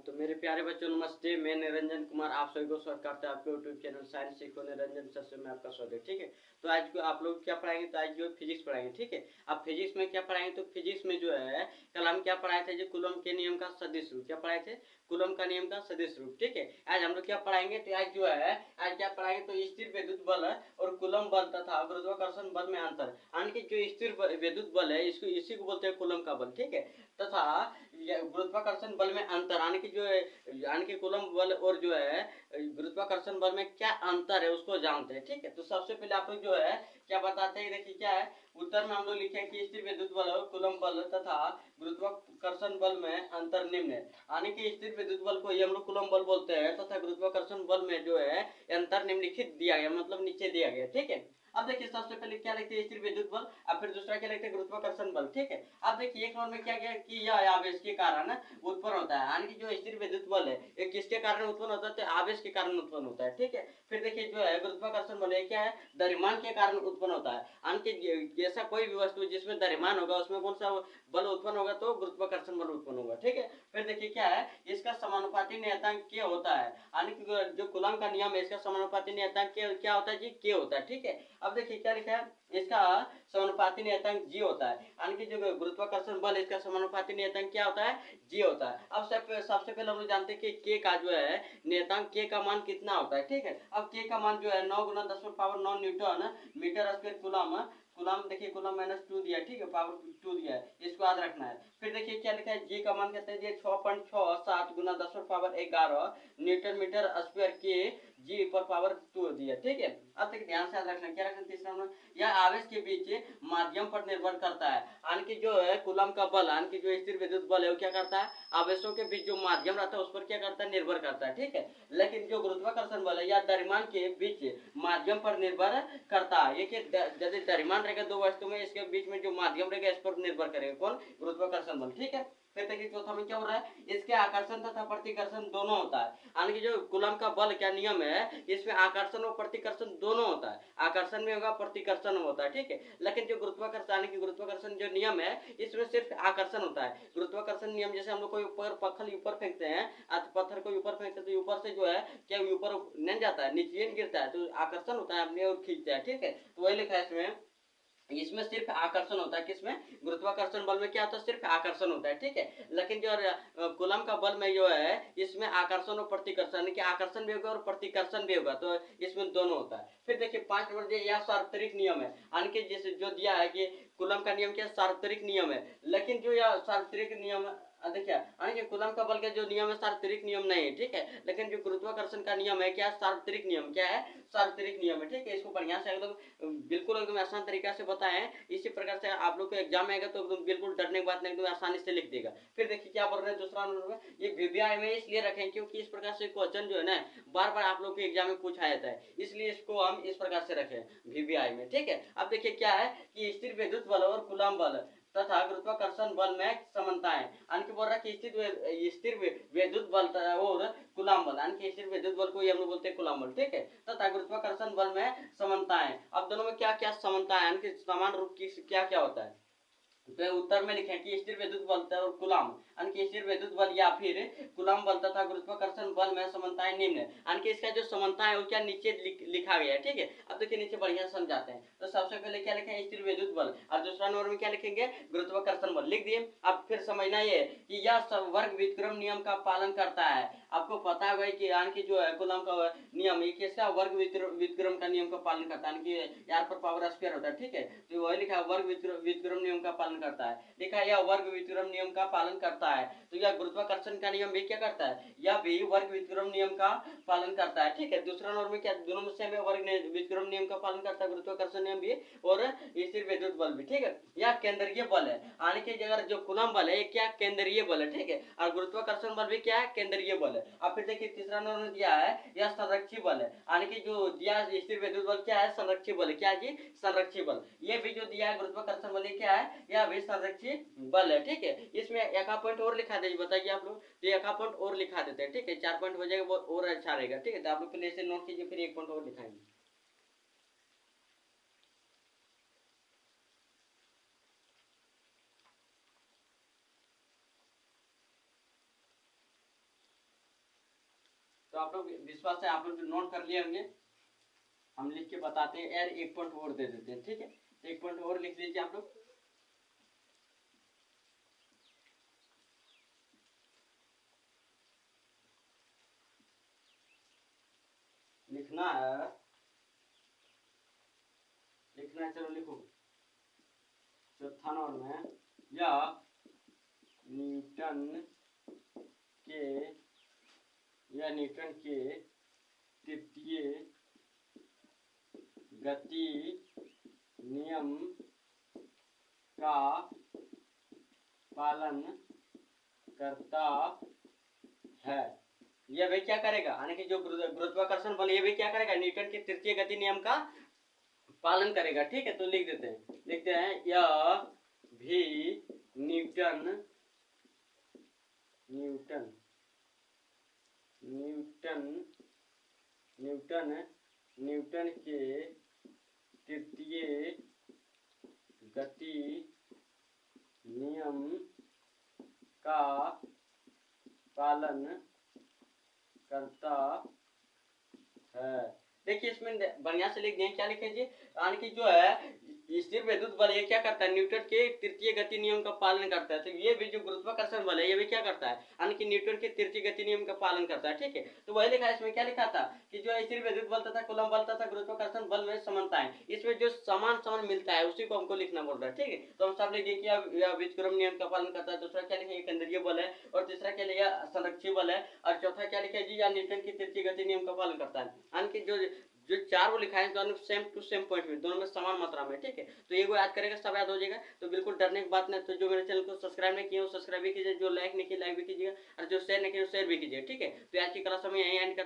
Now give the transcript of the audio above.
तो मेरे प्यारे बच्चों नमस्ते, मैं निरंजन कुमार आप सभी को स्वागत करता हूँ आपके यूट्यूब चैनल साइंस सीखो निरंजन सर से मैं आपका स्वागत। ठीक है, तो आज को आप लोग क्या पढ़ाएंगे, तो आज जो फिजिक्स पढ़ाएंगे। ठीक है, अब फिजिक्स में क्या पढ़ाएंगे, तो फिजिक्स में जो है कल हम क्या पढ़ाए थे, जो कूलम के नियम का सदिश रूप क्या पढ़ाए थे, कूलम का नियम का सदिश रूप। ठीक है, आज हम लोग क्या पढ़ाएंगे, तो आज जो है आज क्या पढ़ाएंगे, तो स्थिर विद्युत बल और कूलम बल तथा गुरुत्वाकर्षण बल में अंतर, यानी कि जो स्थिर विद्युत बल है इसको इसी को बोलते हैं कूलम का बल। ठीक है, तथा गुरुत्वाकर्षण बल में अंतर, यानी कि जो है यानी कि कूलम बल और जो है गुरुत्वाकर्षण बल में क्या अंतर है उसको जानते हैं। ठीक है, तो सबसे पहले आप लोग जो है क्या बताते हैं, देखिए क्या है उत्तर में हम लोग लिखे कि स्थिर विद्युत बल और कूलम बल तथा गुरुत्वाकर्षण बल में अंतर निम्न है, यानी कि स्थिर विद्युत बल को हम लोग कूलम बल बोलते हैं तथा गुरुत्वाकर्षण बल में जो है अंतर निम्नलिखित दिया गया, मतलब नीचे दिया गया। ठीक है, अब देखिए सबसे पहले क्या लिखते हैं, स्थिर विद्युत बल, अब फिर दूसरा क्या लिखते हैं, गुरुत्वाकर्षण बल। ठीक है, अब देखिए एक नंबर में क्या क्या कि यह आवेश के कारण उत्पन्न होता है, यानी कि जो स्थिर विद्युत बल है ये किसके कारण उत्पन्न होता है, तो आवेश के कारण उत्पन्न होता है। ठीक है, फिर देखिए जो है गुरुत्वाकर्षण बल क्या है, द्रव्यमान के कारण उत्पन्न होता है, यानी कि ऐसा कोई भी वस्तु जिसमें द्रव्यमान होगा उसमें कौन सा बल उत्पन्न होगा, तो गुरुत्वाकर्षण बल उत्पन्न होगा। ठीक है, फिर देखिए क्या है, इसका समानुपाती नियतांक क्या होता है, यानी कि जो कूलम का नियम है इसका समानुपाती नियतांक क्या होता है जी, के होता है। ठीक है, अब देखिए क्या लिखा है, इसका समानुपाती नियतांक जी होता है, यानी कि जो गुरुत्वाकर्षण बल इसका समानुपाती नियतांक क्या होता है, जी होता है। अब सबसे पहले हम लोग जानते हैं कि के का जो है नियतांक के का मान कितना होता है। ठीक है, अब के का मान जो है 9 गुना 10⁻9 newton metre square coulomb, coulomb देखिए कूलम -2 दिया। ठीक है, पावर 2 दिया है, इसको याद रखना है। फिर देखिए क्या लिखा है, जी का मान कहते हैं 6.67 गुना 10⁻11 न्यूटन मीटर स्क्वायर के जी पर पावर 2 दिया। ठीक है, अब तक ध्यान से याद रखना, क्या रखना तीसरा नंबर, यह आवेश के बीच माध्यम पर निर्भर करता है, यानी कि जो है कूलम का बल, यानी कि जो स्थिर विद्युत बल है वो क्या करता है, आवेशों के बीच जो माध्यम रहता है उस पर क्या करता है, निर्भर करता है। ठीक है, लेकिन जो गुरुत्वाकर्षण बल है या द्रव्यमान के बीच माध्यम पर निर्भर करता है, ये कि यदि द्रव्यमान रहेगा दो वस्तु में, इसके बीच में जो माध्यम रहेगा इस पर निर्भर करेगा कौन, गुरुत्वाकर्षण बल। ठीक है, फिर देखिए चौथा में क्या हो रहा है, इसके आकर्षण तथा प्रतिकर्षण दोनों होता है, यानी कि जो कूलम का बल क्या नियम है इसमें आकर्षण और प्रतिकर्षण दोनों होता है, आकर्षण में होगा प्रतिकर्षण होता है। ठीक है, लेकिन जो गुरुत्वाकर्षण यानी कि गुरुत्वाकर्षण जो नियम है इसमें सिर्फ आकर्षण होता है। गुरुत्वाकर्षण नियम जैसे हम लोग कोई ऊपर पत्थर ऊपर फेंकते हैं, पत्थर को ऊपर फेंकते हैं तो ऊपर से जो है क्या ऊपर नहीं जाता है, नीचे गिरता है, तो आकर्षण होता है अपने और खींचता है। ठीक है, तो वही लिखा है इसमें, इसमें सिर्फ आकर्षण होता है, किसमें, गुरुत्वाकर्षण बल में क्या होता है, सिर्फ आकर्षण होता है। ठीक है, लेकिन जो कूलम का बल में जो है इसमें आकर्षण और प्रतिकर्षण कि आकर्षण भी होगा और प्रतिकर्षण भी होगा, तो इसमें दोनों होता है। फिर देखिए 5 नंबर यह सार्वत्रिक नियम है, यानी कि जैसे जो दिया है कि कूलम का नियम क्या सार्वत्रिक नियम है, लेकिन जो यह सार्वत्रिक नियम देखिए यानी कि कूलम का बल का जो नियम है सार्वत्रिक नियम नहीं है। ठीक है, लेकिन जो गुरुत्वाकर्षण का नियम है क्या सार्वत्रिक नियम, क्या है सार्वत्रिक नियम है। ठीक है, इसको बढ़िया से एकदम बिल्कुल एकदम आसान तरीका से बताएं, इसी प्रकार से आप लोग को एग्जाम आएगा तो एकदम बिल्कुल डरने की बात नहीं, एकदम आसानी से लिख देगा। फिर देखिए क्या बोल रहे हैं दूसरा नंबर में, ये वीवीआई में इसलिए रखें क्योंकि इस प्रकार से क्वेश्चन जो है ना बार बार आप लोग के एग्जाम में पूछा जाता है, इसलिए इसको हम इस प्रकार से रखें वीवीआई में। ठीक है, अब देखिए क्या है कि स्थिर विद्युत बल और कूलम बल तथा गुरुत्वाकर्षण बल में समानताएं, यानी कि बोल रहा है कि स्थिर विद्युत बल और कूलम बल, यानी कि स्थिर विद्युत बल को हम लोग बोलते हैं कूलम बल। ठीक है, तथा गुरुत्वाकर्षण बल में समानताएं, अब दोनों में क्या क्या समानता है, यानी कि समान रूप की क्या क्या होता है, तो उत्तर में लिखें कि स्थिर विद्युत बल और कूलम, यानी कि स्थिर विद्युत बल या फिर कूलम बल तथा गुरुत्वाकर्षण बल में समानताएं निम्न है, यानी कि इसका जो समानता है वो क्या नीचे लिखा गया है। ठीक है, अब देखिए नीचे बढ़िया समझाते हैं, तो सबसे पहले क्या लिखें स्थिर विद्युत बल और दूसरा नंबर में क्या लिखेंगे गुरुत्वाकर्षण बल, लिख दिए। अब फिर समझना ये कि यह वर्ग व्युत्क्रम नियम का पालन करता है, आपको पता है कि यानी कि जो है कूलम का नियम ये किसका वर्ग व्युत्क्रम का नियम का पालन करता है, यानी कि यार पर पावर स्क्वायर होता है। ठीक है, तो वही लिखा वर्ग व्युत्क्रम नियम का पालन करता है, लिखा यह वर्ग व्युत्क्रम नियम का पालन करता है, तो यह गुरुत्वाकर्षण का नियम भी क्या करता है, यह भी वर्ग व्युत्क्रम नियम का पालन करता है। ठीक है, दूसरा नंबर में क्या दोनों में सेम है, वर्ग व्युत्क्रम नियम का पालन करता है गुरुत्वाकर्षण नियम भी और स्थिर विद्युत बल भी। ठीक है, यह केंद्रीय बल है, यानी कि अगर जो कूलम बल है क्या केंद्रीय बल है। ठीक है, और गुरुत्वाकर्षण बल भी क्या है केंद्रीय बल है। अब फिर देखिए तीसरा नंबर दिया है यह संरक्षी बल है, यानी कि जो दिया स्थिर विद्युत बल क्या है संरक्षी बल है, क्या जी संरक्षी बल, ये भी जो दिया है गुरुत्वाकर्षण बल क्या है यह भी संरक्षी बल है। ठीक है, इसमें एक पॉइंट और लिखा दीजिए, बताइए आप लोग, तो एक पॉइंट और लिखा देते हैं। ठीक है, 4 पॉइंट हो जाएगा और अच्छा रहेगा। ठीक है, तो आप लोग पहले से नोट कीजिए, फिर एक पॉइंट और लिखाएंगे। तो आप लोग विश्वास है आप लोग नोट कर लिए होंगे, हम लिख के बताते हैं यार, एक पॉइंट और दे देते हैं, ठीक है। तो एक पॉइंट और लिख लीजिए आप लोग। लिखना है, लिखना है, चलो लिखो। चौथा नंबर में, या न्यूटन के, या न्यूटन के तृतीय गति नियम का पालन करता है। यह भी क्या करेगा, यानी कि जो गुरुत्वाकर्षण बल, ये भी क्या करेगा, न्यूटन के तृतीय गति नियम का पालन करेगा, ठीक है। तो लिख देते हैं, लिखते हैं यह भी Newton Newton Newton Newton Newton के तृतीय गति नियम का पालन करता है। देखिए इसमें बढ़िया से लिख दें, क्या लिखेंगे, यानी कि जो है स्थिर वैद्युत बल ये क्या करता है, न्यूटन के तृतीय गति नियम का पालन करता है। तो ये भी जो गुरुत्वाकर्षण बल है ये भी क्या करता है, यानी कि न्यूटन के तृतीय गति नियम का पालन करता है, ठीक है। तो वही लिखा है, इसमें क्या लिखा था कि जो स्थिर वैद्युत बल तथा कूलम्ब बल तथा गुरुत्वाकर्षण बल में समानता है, इसमें जो समान समान मिलता है उसी को हमको लिखना बोल रहा है, ठीक है। तो हम सब लिखिए कि व्युत्क्रम नियम का पालन करता है। दूसरा क्या लिखेंगे, केंद्रीय बल है। और तीसरा क्या लिखा, संरक्षीय बल है। और चौथा क्या लिखा जी, या न्यूटन की तृतीय गति नियम का पालन करता है। यानी कि जो चार वो लिखा है दोनों सेम टू सेम पॉइंट में, दोनों में समान मात्रा में, ठीक है। तो ये वो याद करेगा, सब याद हो जाएगा। तो बिल्कुल डरने की बात नहीं। तो जो मेरे चैनल को सब्सक्राइब नहीं किया वो सब्सक्राइब भी कीजिए, जो लाइक नहीं किया लाइक भी कीजिएगा, और जो शेयर नहीं किया शेयर भी कीजिए, ठीक है। तो आज की क्लास में यही एंड करते हैं।